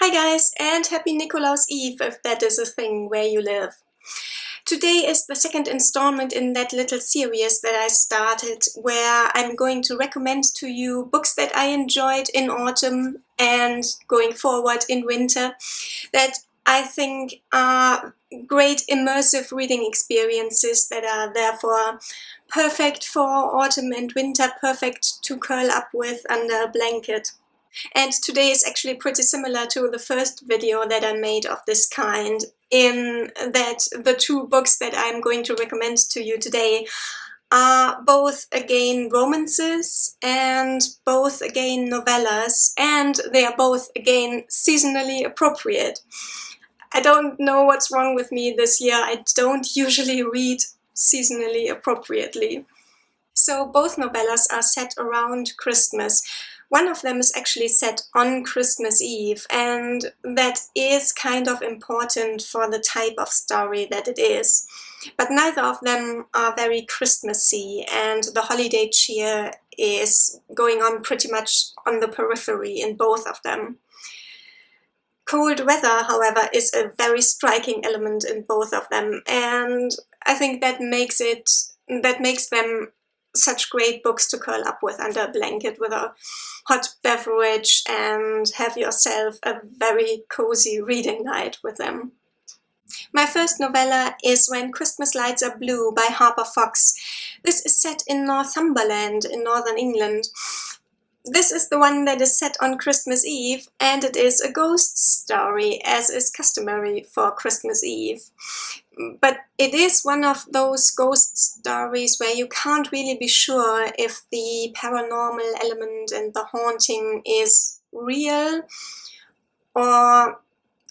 Hi guys, and happy Nikolaus Eve if that is a thing where you live. Today is the second installment in that little series that I started where I'm going to recommend to you books that I enjoyed in autumn and going forward in winter that I think are great immersive reading experiences that are therefore perfect for autumn and winter, perfect to curl up with under a blanket. And today is actually pretty similar to the first video that I made of this kind, in that the two books that I'm going to recommend to you today are both again romances and both again novellas, and they are both again seasonally appropriate. I don't know what's wrong with me this year. I don't usually read seasonally appropriately. So both novellas are set around Christmas. One of them is actually set on Christmas Eve, and that is kind of important for the type of story that it is. But neither of them are very Christmassy, and the holiday cheer is going on pretty much on the periphery in both of them. Cold weather, however, is a very striking element in both of them, and I think that makes them such great books to curl up with under a blanket with a hot beverage and have yourself a very cozy reading night with them. My first novella is When Christmas Lights Are Blue by Harper. This is set in Northumberland in northern England. This is the one that is set on Christmas Eve, and it is a ghost story, as is customary for Christmas Eve. But it is one of those ghost stories where you can't really be sure if the paranormal element and the haunting is real, or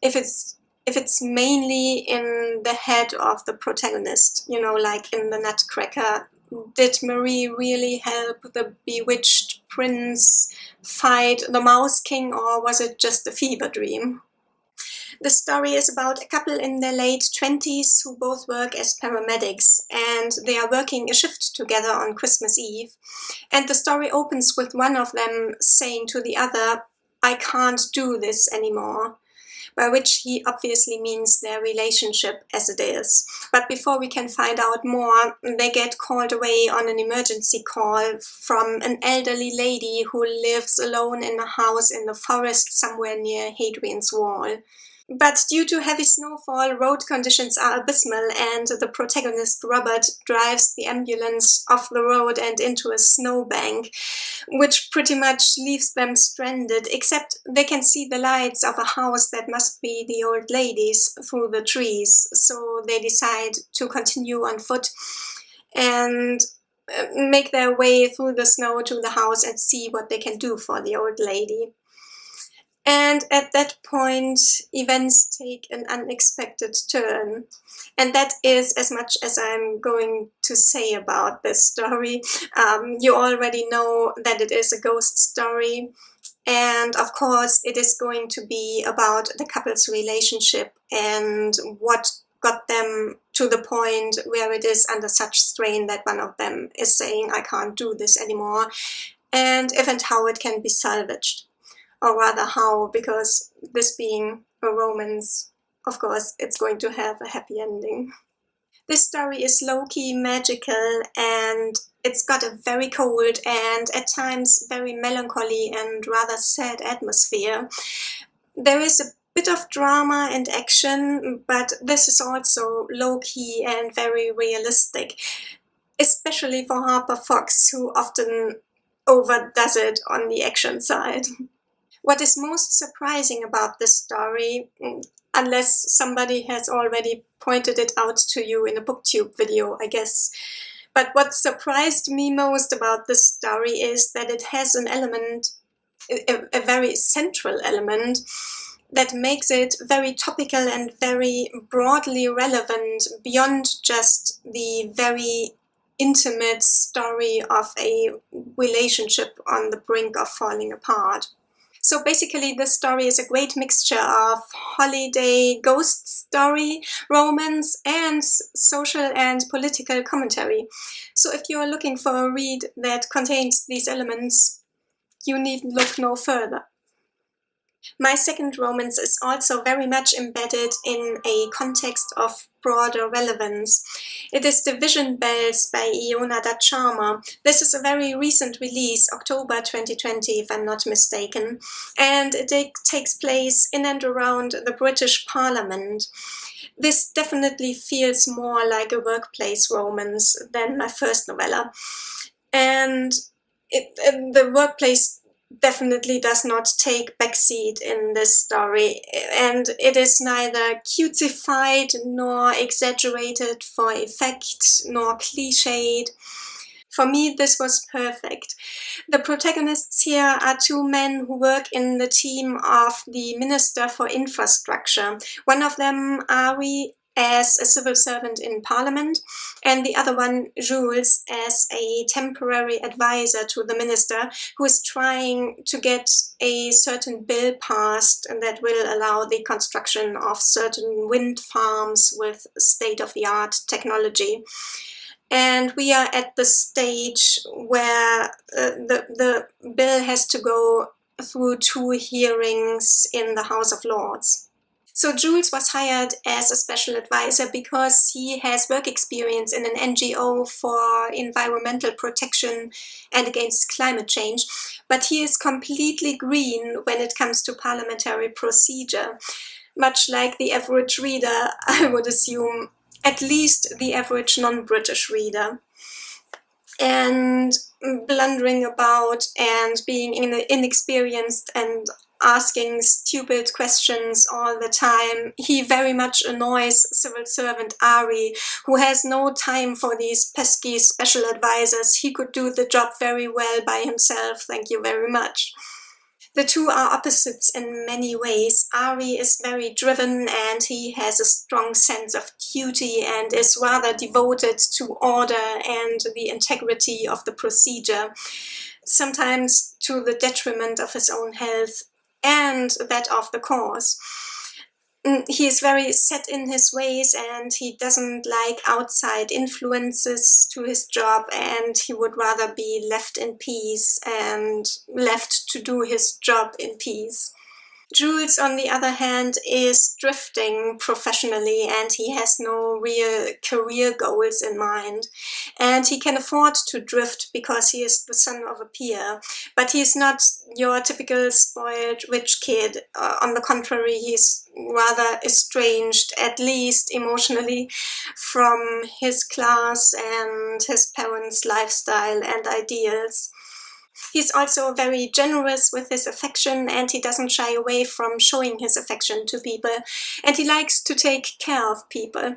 if it's mainly in the head of the protagonist, you know, like in the Nutcracker. Did Marie really help the bewitched prince fight the Mouse King, or was it just a fever dream? The story is about a couple in their late 20s who both work as paramedics, and they are working a shift together on Christmas Eve. And the story opens with one of them saying to the other, "I can't do this anymore," by which he obviously means their relationship as it is. But before we can find out more, they get called away on an emergency call from an elderly lady who lives alone in a house in the forest somewhere near Hadrian's Wall. But due to heavy snowfall, road conditions are abysmal, and the protagonist, Robert, drives the ambulance off the road and into a snowbank, which pretty much leaves them stranded, except they can see the lights of a house that must be the old lady's through the trees. So they decide to continue on foot and make their way through the snow to the house and see what they can do for the old lady. And at that point, events take an unexpected turn. And that is as much as I'm going to say about this story. You already know that it is a ghost story. And of course, it is going to be about the couple's relationship and what got them to the point where it is under such strain that one of them is saying, "I can't do this anymore," and if and how it can be salvaged. Or rather how, because this being a romance, of course, it's going to have a happy ending. This story is low-key magical, and it's got a very cold and at times very melancholy and rather sad atmosphere. There is a bit of drama and action, but this is also low-key and very realistic, especially for Harper, who often overdoes it on the action side. What is most surprising about this story, unless somebody has already pointed it out to you in a booktube video, I guess, but what surprised me most about this story is that it has an element, a very central element, that makes it very topical and very broadly relevant beyond just the very intimate story of a relationship on the brink of falling apart. So basically, this story is a great mixture of holiday ghost story, romance, and social and political commentary. So if you're looking for a read that contains these elements, you need look no further. My second romance is also very much embedded in a context of broader relevance. It is Division Bells by Iona Datt Sharma. This is a very recent release, October 2020, if I'm not mistaken, and it takes place in and around the British Parliament. This definitely feels more like a workplace romance than my first novella. And the workplace definitely does not take backseat in this story, and it is neither cutesified nor exaggerated for effect nor cliched. For me, this was perfect. The protagonists here are two men who work in the team of the Minister for Infrastructure. One of them, Ari, as a civil servant in Parliament, and the other one, Jules, as a temporary advisor to the minister who is trying to get a certain bill passed that will allow the construction of certain wind farms with state-of-the-art technology. And we are at the stage where the bill has to go through two hearings in the House of Lords. So Jules was hired as a special advisor because he has work experience in an NGO for environmental protection and against climate change, but he is completely green when it comes to parliamentary procedure. Much like the average reader, I would assume, at least the average non-British reader. And blundering about and being inexperienced and asking stupid questions all the time, he very much annoys civil servant Ari, who has no time for these pesky special advisors. He could do the job very well by himself, thank you very much. The two are opposites in many ways. Ari is very driven and he has a strong sense of duty and is rather devoted to order and the integrity of the procedure, sometimes to the detriment of his own health and that of the cause. He is very set in his ways and he doesn't like outside influences to his job, and he would rather be left in peace and left to do his job in peace. Jules, on the other hand, is drifting professionally and he has no real career goals in mind. And he can afford to drift because he is the son of a peer. But he's not your typical spoiled rich kid. On the contrary, he's rather estranged, at least emotionally, from his class and his parents' lifestyle and ideals. He's also very generous with his affection and he doesn't shy away from showing his affection to people, and he likes to take care of people.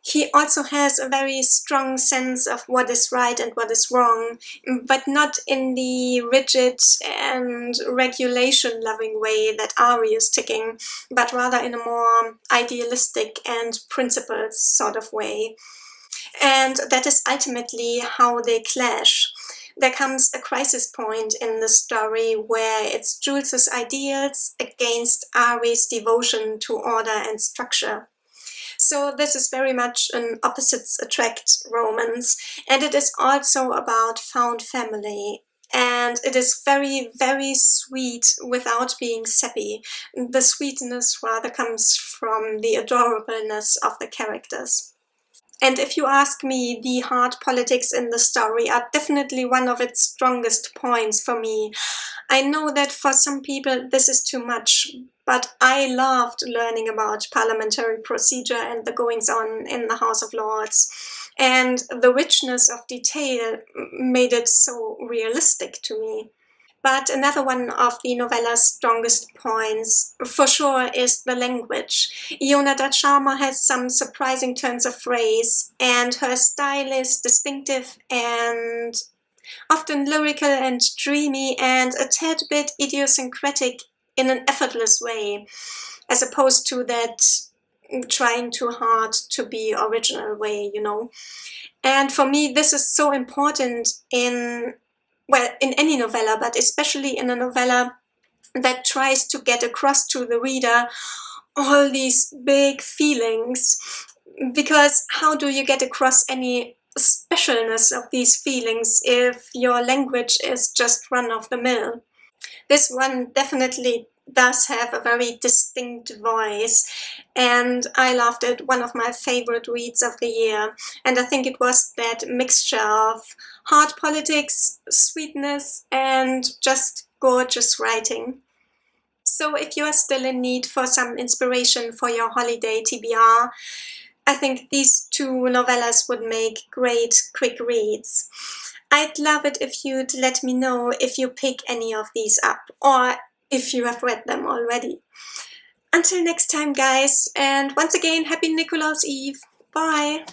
He also has a very strong sense of what is right and what is wrong, but not in the rigid and regulation-loving way that Ari is ticking, but rather in a more idealistic and principled sort of way. And that is ultimately how they clash. There comes a crisis point in the story where it's Jules's ideals against Ari's devotion to order and structure. So this is very much an opposites attract romance, and it is also about found family. And it is very, very sweet without being sappy. The sweetness rather comes from the adorableness of the characters. And if you ask me, the hard politics in the story are definitely one of its strongest points for me. I know that for some people this is too much, but I loved learning about parliamentary procedure and the goings-on in the House of Lords. And the richness of detail made it so realistic to me. But another one of the novella's strongest points, for sure, is the language. Iona Datt Sharma has some surprising turns of phrase, and her style is distinctive and often lyrical and dreamy and a tad bit idiosyncratic in an effortless way, as opposed to that trying too hard to be original way, you know. And for me, this is so important in, well, in any novella, but especially in a novella that tries to get across to the reader all these big feelings. Because how do you get across any specialness of these feelings if your language is just run of the mill? This one definitely does have a very distinct voice, and I loved it. One of my favorite reads of the year. And I think it was that mixture of hard politics, sweetness, and just gorgeous writing. So if you are still in need for some inspiration for your holiday TBR, I think these two novellas would make great quick reads. I'd love it if you'd let me know if you pick any of these up, or if you have read them already. Until next time, guys, and once again, happy Nikolaus Eve. Bye!